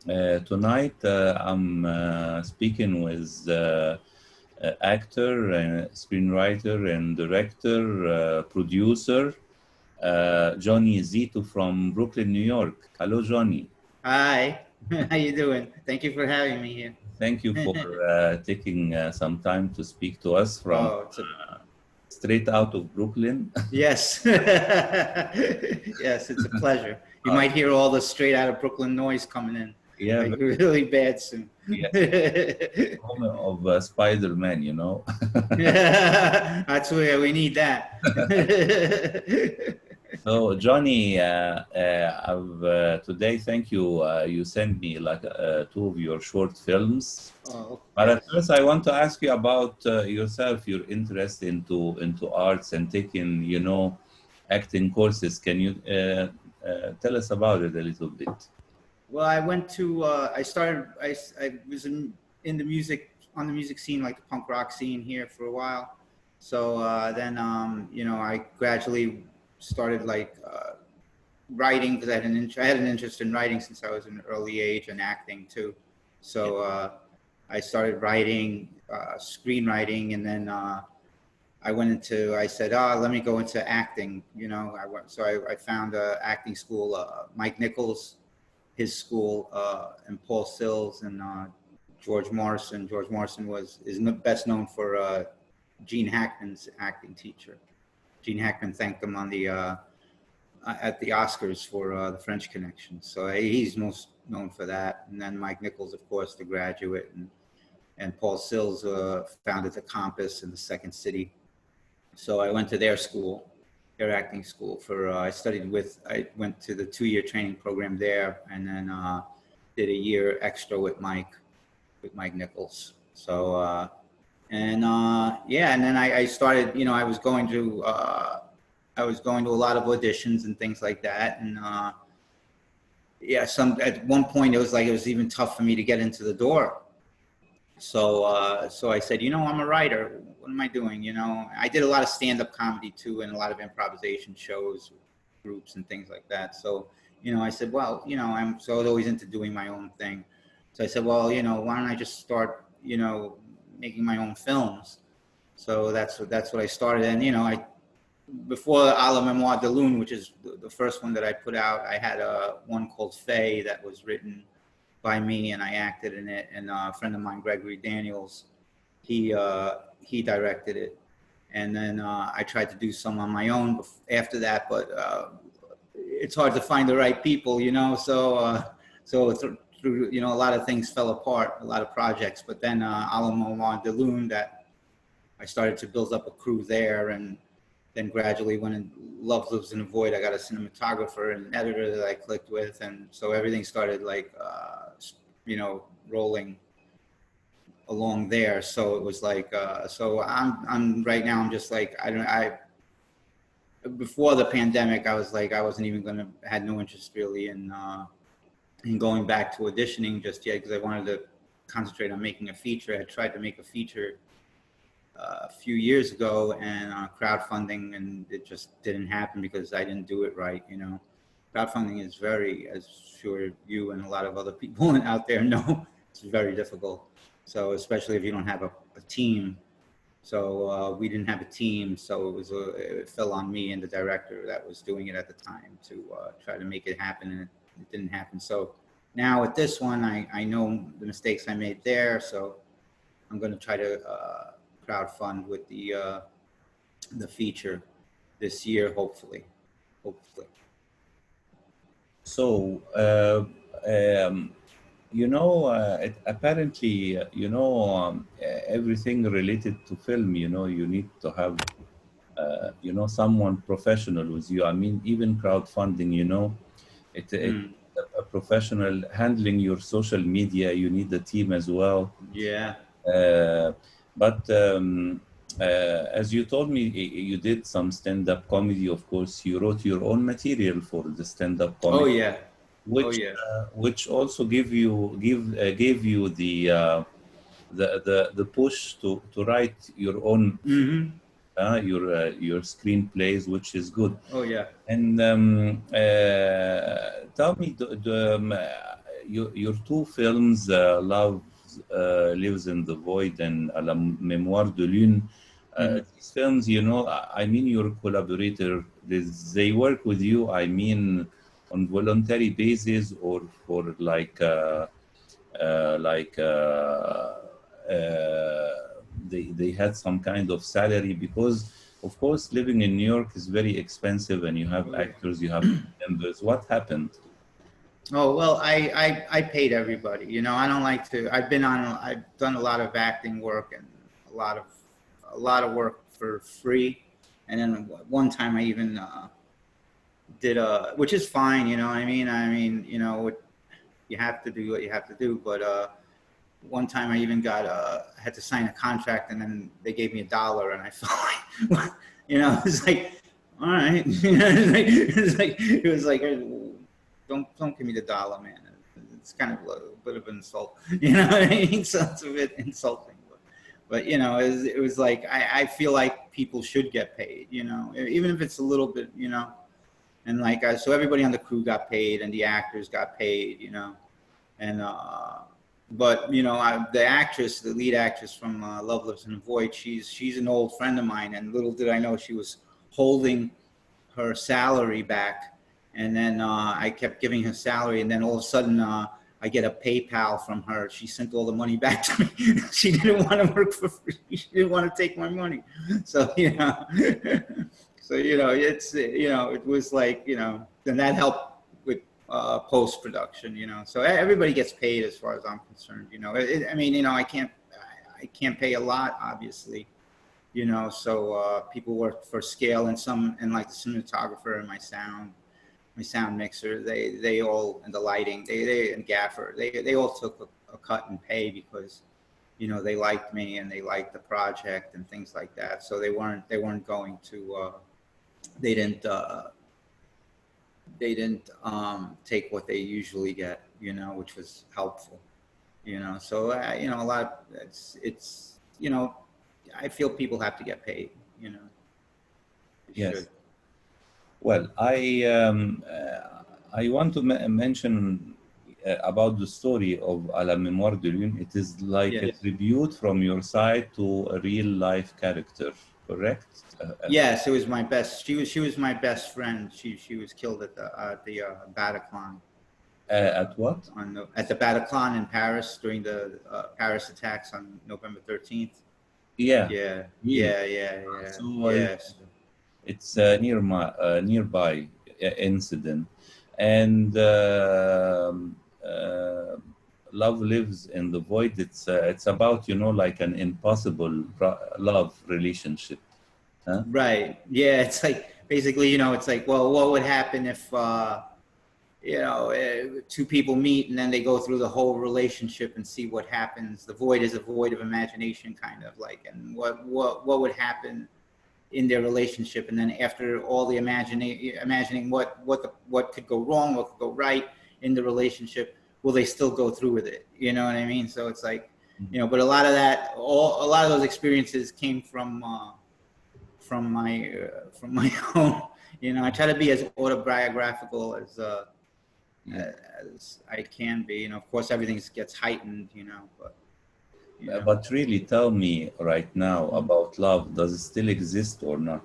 Tonight I'm speaking with actor, screenwriter, and director, producer Johnny Zito from Brooklyn, New York. Hello, Johnny. Hi, how you doing? Thank you for having me here. Thank you for taking some time to speak to us from Oh, straight out of Brooklyn. yes, yes, it's a pleasure. You might hear all the straight out of Brooklyn noise coming in, Yeah, like really bad soon. yes, home of Spider-Man, you know. That's where we need that. So, Johnny, today, thank you. You sent me like two of your short films. Oh, But at yes. first, I want to ask you about yourself, your interest into arts and taking, acting courses. Can you tell us about it a little bit? Well, I went to, I started, I was in the music, on the music scene, like the punk rock scene here for a while. So then, I gradually started like writing because I had an interest in writing since I was an early age and acting too. So I started writing, screenwriting, and then I said, let me go into acting. I found a acting school, Mike Nichols, his school, and Paul Sills and George Morrison. George Morrison is best known for Gene Hackman's acting teacher. Gene Hackman thanked him on the at the Oscars for the French Connection. So he's most known for that. And then Mike Nichols, of course, The Graduate, and Paul Sills founded the Compass in the Second City. So I went to their school, their acting school for, I went to the 2-year training program there, and then did a year extra with Mike Nichols. So, and then I started, I was going to a lot of auditions and things like that. And at one point it was even tough for me to get into the door. So I said, I'm a writer. What am I doing? I did a lot of stand-up comedy too, and a lot of improvisation shows, groups and things like that. So, I said, well, I was always into doing my own thing. So I said, well, why don't I just start, making my own films? So that's what I started. And, before A la Memoire de Lune, which is the first one that I put out, I had one called Faye that was written by me, and I acted in it. And a friend of mine, Gregory Daniels, he directed it. And then I tried to do some on my own after that, but it's hard to find the right people, So through a lot of things fell apart, a lot of projects. But then A la Memoire de Lune, that I started to build up a crew there, and then gradually, when Love Lives in the Void, I got a cinematographer and an editor that I clicked with, and so everything started rolling along there. So it was like, so I'm right now, I'm just like, before the pandemic, I was like, I wasn't even had no interest really in going back to auditioning just yet, because I wanted to concentrate on making a feature. I had tried to make a feature a few years ago, and crowdfunding, and it just didn't happen because I didn't do it right. Crowdfunding is very, as sure you and a lot of other people out there know, it's very difficult. So especially if you don't have a team. So we didn't have a team, so it fell on me and the director that was doing it at the time to try to make it happen, and it didn't happen. So now with this one, I know the mistakes I made there, so I'm going to try to crowdfund with the feature this year, hopefully. So, apparently, everything related to film, you need to have, someone professional with you. I mean, even crowdfunding, a professional handling your social media. You need a team as well. Yeah. But as you told me, you did some stand-up comedy. Of course, you wrote your own material for the stand-up comedy. Oh yeah. Which also gave you the push to write your own your screenplays, which is good. Oh yeah. And tell me, your two films, Love Lives in the Void and À la Mémoire de Lune, these films, you know, I mean, your collaborator, they work with you, I mean, on voluntary basis or for like they had some kind of salary because of course living in New York is very expensive and you have actors, you have members. What happened? Oh, well, I paid everybody, you know. I don't like to, I've done a lot of acting work and a lot of work for free. And then one time I even did which is fine, you know what I mean? I mean, you know, you have to do what you have to do. But one time I even got had to sign a contract and then they gave me $1 and I felt like, you know, it's like, all right, it was like, don't give me $1, man. It's kind of a bit of an insult, you know what I mean? So it's a bit insulting, but you know, it was like, I feel like people should get paid, you know, even if it's a little bit, you know, and like, so everybody on the crew got paid and the actors got paid, you know, and, but you know, the lead actress from Love Lives in the Void, she's an old friend of mine, and little did I know she was holding her salary back. And then I kept giving her salary, and then all of a sudden I get a PayPal from her. She sent all the money back to me. She didn't want to work for free. She didn't want to take my money. So, you know, it's, you know, it was like, you know, and that helped with post-production, you know. So everybody gets paid as far as I'm concerned, you know. I mean, you know, I can't pay a lot, obviously. You know, so people work for scale, and like the cinematographer and my sound mixer, they all, and the lighting, they and gaffer, they all took a cut in pay because, you know, they liked me and they liked the project and things like that. So they weren't going to, they didn't take what they usually get, you know, which was helpful, you know. So you know, a lot, it's you know, I feel people have to get paid, you know. Yes. Should. Well, I want to mention about the story of À la Mémoire de Lune. It is like a tribute from your side to a real life character, correct? Yes, it was my best. She was my best friend. She was killed at the Bataclan. At what? At the Bataclan in Paris during the Paris attacks on November 13th. Yeah. Yeah. Really? Yeah. So Yes. it's a nearby incident, and Love Lives in the Void. It's about, you know, like an impossible love relationship. Huh? Right. Yeah. It's like basically, you know, it's like, well, what would happen if you know, two people meet and then they go through the whole relationship and see what happens. The void is a void of imagination, kind of like, and what would happen in their relationship, and then after all the imagining what could go wrong, what could go right in the relationship, will they still go through with it? You know what I mean? So it's like, you know, but a lot of those experiences came from my own. You know, I try to be as autobiographical as I can be. You know, of course, everything gets heightened. You know, but. You know. But really, tell me right now about love. Does it still exist or not?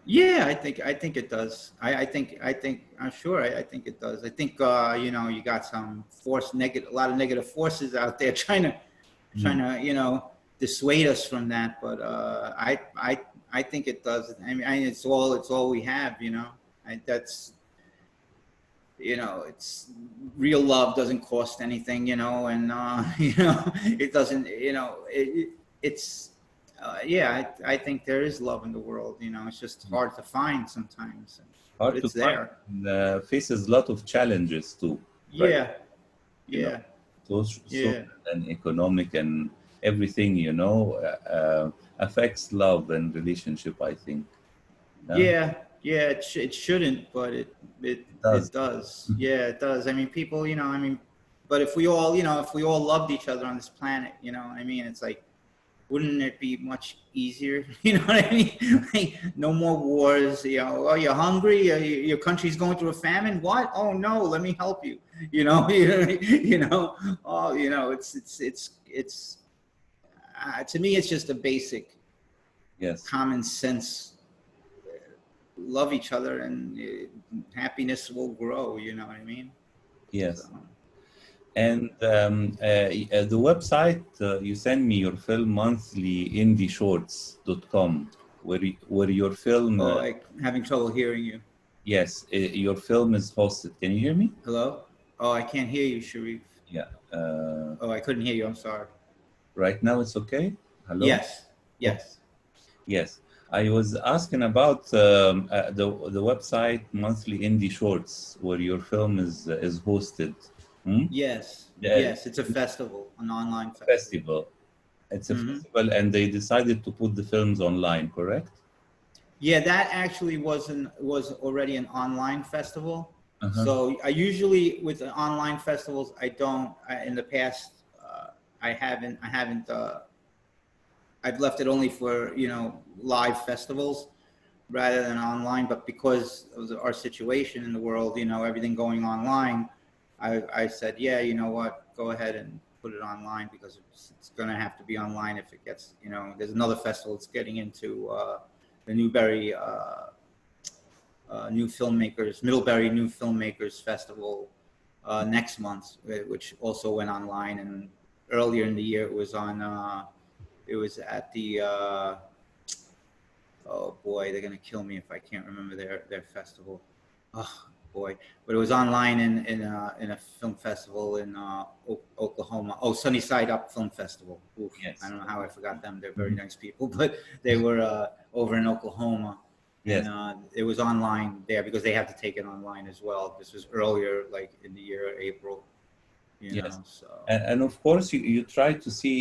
Yeah, I think it does. I think I'm sure. I think it does. I think you know, you got some a lot of negative forces out there trying to you know, dissuade us from that. But I think it does. I mean, it's all we have. You know, that's. You know, it's real love doesn't cost anything, you know, and you know, it doesn't, you know, it's yeah, I think there is love in the world, you know. It's just hard to find sometimes, Hard but it's to there. find. Faces a lot of challenges too. Yeah, You know, yeah, social and economic and everything, you know, affects love and relationship, I think. yeah. It shouldn't, but it does. does. Yeah, it does. I mean, people, you know, I mean, but if we all, you know, if we all loved each other on this planet, you know, I mean, it's like, wouldn't it be much easier? You know what I mean? Like, no more wars. You know, oh, you're hungry. Your country's going through a famine. What? Oh no, let me help you. You know, you know. Oh, you know, it's. To me, it's just a basic, Yes. common sense. Love each other, and happiness will grow. You know what I mean? So. Yes. And the website, you send me your film monthly indieshorts.com, where your film, Oh, like having trouble hearing you. yes, your film is hosted. Can you hear me? Hello? Oh, I can't hear you, Sharif. Yeah. Oh, I couldn't hear you. I'm sorry. Right now it's okay? Hello? Yes. Okay. Yes. Yes. I was asking about the website monthly indie shorts where your film is hosted. Hmm? Yes. The Yes. It's a festival, an online festival. festival. It's a Hmm. festival, and they decided to put the films online, correct? Yeah, that actually was already an online festival. Uh-huh. So I usually with the online festivals, I don't. In the past, I haven't. I've left it only for live festivals rather than online. But because of our situation in the world, everything going online, I said, yeah, you know what, go ahead and put it online because it's going to have to be online if it gets, there's another festival that's getting into the Newberry New Filmmakers, Middlebury New Filmmakers Festival next month, which also went online. And earlier in the year, it was at the, oh boy, they're gonna kill me if I can't remember their festival. Oh boy, but it was online in a film festival in Oklahoma. Oh, Sunnyside Up Film Festival. Oof, I Yes. don't know how I forgot them. They're very Mhm. nice people, but they were over in Oklahoma, and Yes. it was online there because they have to take it online as well. This was earlier, like in the year April, Yes. So. And of course, you try to see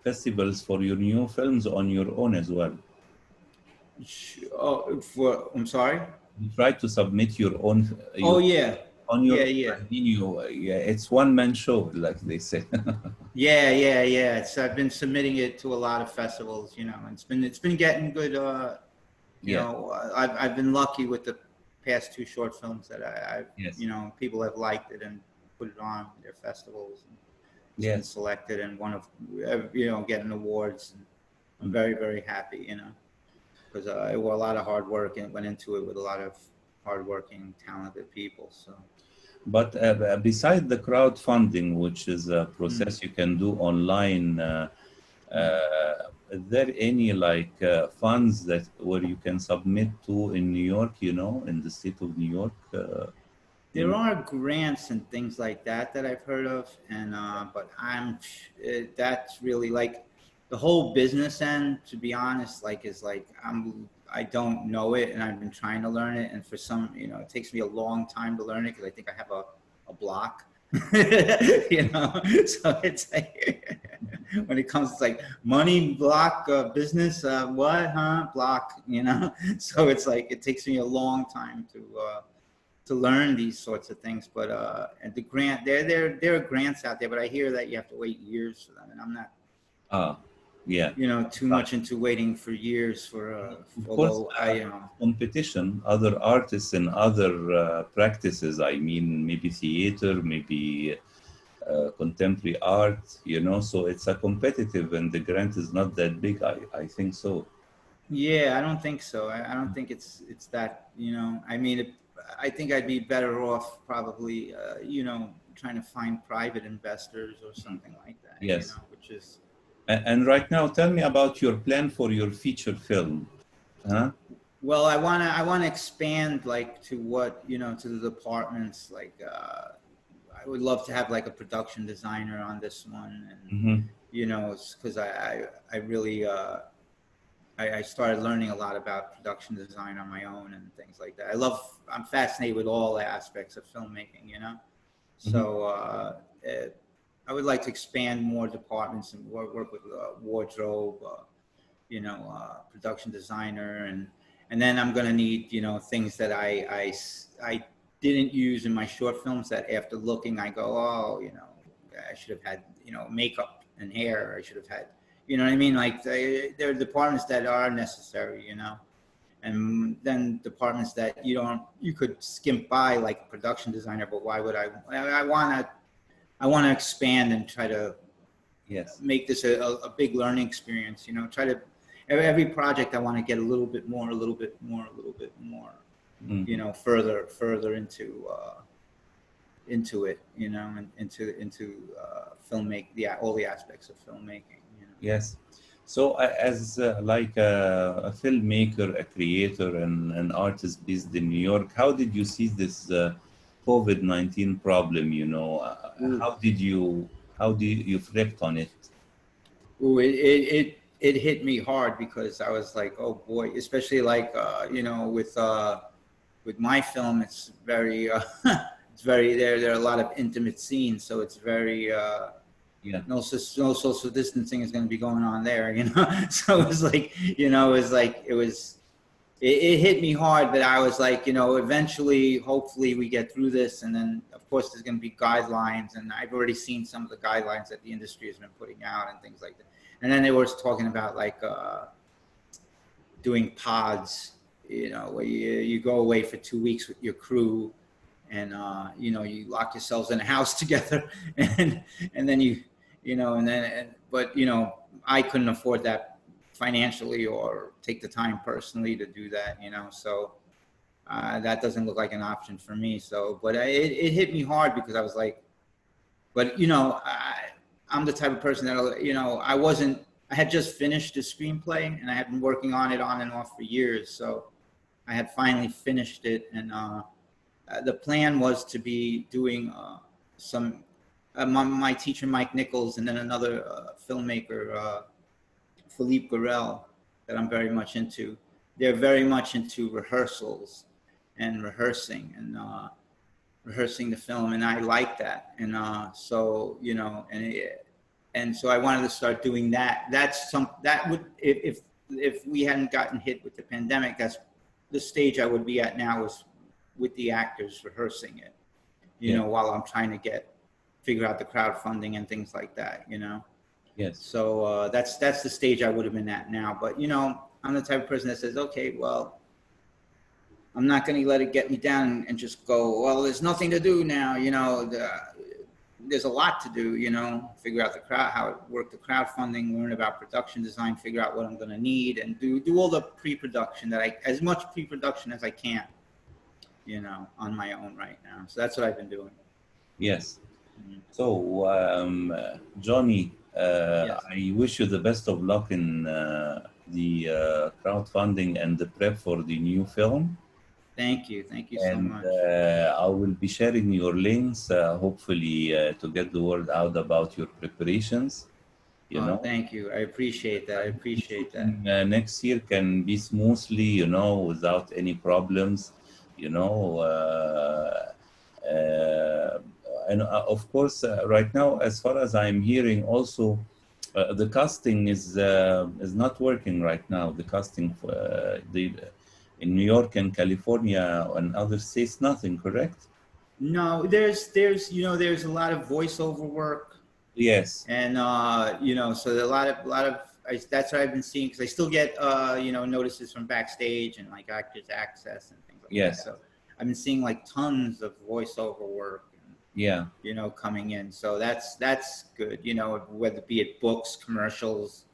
festivals for your new films on your own as well. Oh, I'm sorry. You try to submit Oh your yeah, on yeah, your yeah. I mean, yeah, it's one man show, like they say. Yeah, yeah, yeah. I've been submitting it to a lot of festivals, and it's been getting good. Yeah. I've been lucky with the past two short films that I've, Yes. people have liked it and put it on their festivals, and it's been Yes. selected and one of, getting awards. And I'm Mm. very, very happy, because it was a lot of hard work and went into it with a lot of hardworking, talented people. So. But beside the crowdfunding, which is a Mm, process you can do online, mm. is there any like funds that where you can submit to in New York, in the state of New York? You There know, are grants and things like that I've heard of, and but that's really like the whole business end. To be honest, like is like I don't know it, and I've been trying to learn it, and for some, it takes me a long time to learn it because I think I have a block, So it's like when it comes to like money block, business, what, huh, block, So it's like it takes me a long time to learn these sorts of things. But and the grant, there are grants out there, but I hear that you have to wait years for them, and I'm not, ah, yeah. too much into waiting for years for. Of course, Although I, competition, other artists and other practices. I mean, maybe theater, maybe contemporary art. So it's a competitive, and the grant is not that big. I think so. yeah, I don't think so. I don't think it's that. I mean, I think I'd be better off probably, trying to find private investors or something like that. Yes. Which is. And right now, tell me about your plan for your feature film. Huh? Well, I wanna expand like to what, to the departments, like I would love to have like a production designer on this one, and Hmm. because I really I started learning a lot about production design on my own and things like that. I'm fascinated with all aspects of filmmaking, Hmm. So I would like to expand more departments and work with wardrobe, production designer, and then I'm gonna need, things that I didn't use in my short films that after looking I go, oh, I should have had, makeup and hair. I should have had, you know what I mean? Like there are departments that are necessary, you know, and then departments that you could skimp by, like a production designer, but why would I want to expand and try to Yes. make this a big learning experience, you know, try to, every project I want to get a little bit more, you know, further into it, you know, and into filmmaking, all the aspects of filmmaking, you know. Yes. So as like a filmmaker, a creator, and an artist based in New York, how did you see this COVID-19 problem? You know, Ooh. how do you reflect on it? Ooh, it hit me hard because I was like, oh boy, especially like you know, with my film, it's very it's very, there are a lot of intimate scenes, so it's very Yeah. no social distancing is going to be going on there, you know. So it was like, you know, it was like it hit me hard, but I was like, you know, eventually, hopefully we get through this. And then of course there's going to be guidelines, and I've already seen some of the guidelines that the industry has been putting out and things like that. And then they were talking about like doing pods, you know, where you go away for 2 weeks with your crew, and you know, you lock yourselves in a house together, and then you know, but you know, I couldn't afford that financially or take the time personally to do that, you know. So that doesn't look like an option for me. So, but it hit me hard because I was like, but you know, I'm the type of person that, you know, I had just finished a screenplay, and I had been working on it on and off for years. So I had finally finished it, and the plan was to be doing some, my teacher, Mike Nichols, and then another filmmaker, Philippe Garel, that I'm very much into. They're very much into rehearsals and rehearsing, and rehearsing the film, and I like that. And so, you know, and so I wanted to start doing that. That would, if we hadn't gotten hit with the pandemic, that's the stage I would be at now, is with the actors rehearsing it, you know, while I'm trying to figure out the crowdfunding and things like that, you know. Yes. So that's the stage I would have been at now. But you know, I'm the type of person that says, okay, well, I'm not going to let it get me down and just go, well, there's nothing to do now, you know. There's a lot to do, you know. Figure out how it worked, the crowdfunding, learn about production design, figure out what I'm going to need, and do all the pre-production as much pre-production as I can, you know, on my own right now. So that's what I've been doing. Yes. So, Johnny, Yes. I wish you the best of luck in the crowdfunding and the prep for the new film. Thank you so And much. I will be sharing your links, hopefully, to get the word out about your preparations. You know, Thank you. I appreciate that. I appreciate that. next year can be smoothly, you know, without any problems, you know. And of course, right now, as far as I'm hearing, also the casting is not working right now. The casting for in New York and California and other states, nothing. Correct? No, there's you know, there's a lot of voiceover work. Yes. And you know, so a lot of that's what I've been seeing, because I still get you know, notices from backstage and like Actors Access and things like that. So I've been seeing like tons of voiceover work, and, you know, coming in. So that's good, you know, whether it be it books, commercials,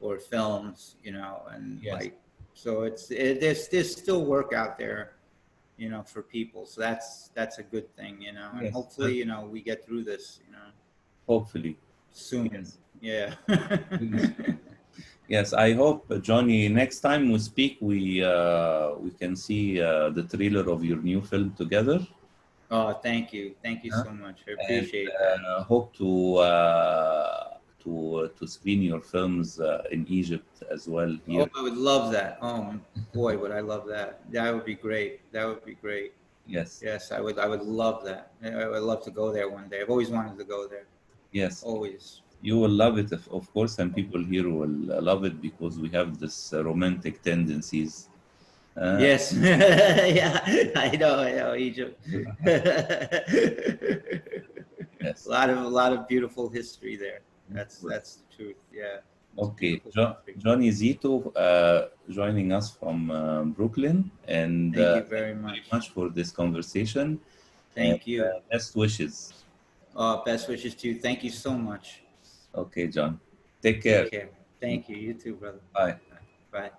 or films, you know, and like, so there's still work out there, you know, for people. So that's a good thing, you know, and hopefully, you know, we get through this, you know. Hopefully. Soon. Yes. Yeah. Yes, I hope, Johnny, next time we speak, we can see the trailer of your new film together. Oh, thank you so much. I appreciate and, that. Hope to screen your films in Egypt as well here. Oh, I would love that. Oh boy, would I love that. That would be great. That would be great. Yes. Yes, I would love that. I would love to go there one day. I've always wanted to go there. Yes. Always. You will love it, of course, and people here will love it because we have this romantic tendencies. Yes. Yeah, I know, Egypt. Yes. A lot of beautiful history there. That's the truth. Yeah. Okay, beautiful country. Johnny Zito joining us from Brooklyn, and Thank you thank very you very much. much for this conversation. And Thank you. best wishes. Best wishes to you. Thank you so much. Okay, John. Take care. Take care. Thank you. You too, brother. Bye. Bye.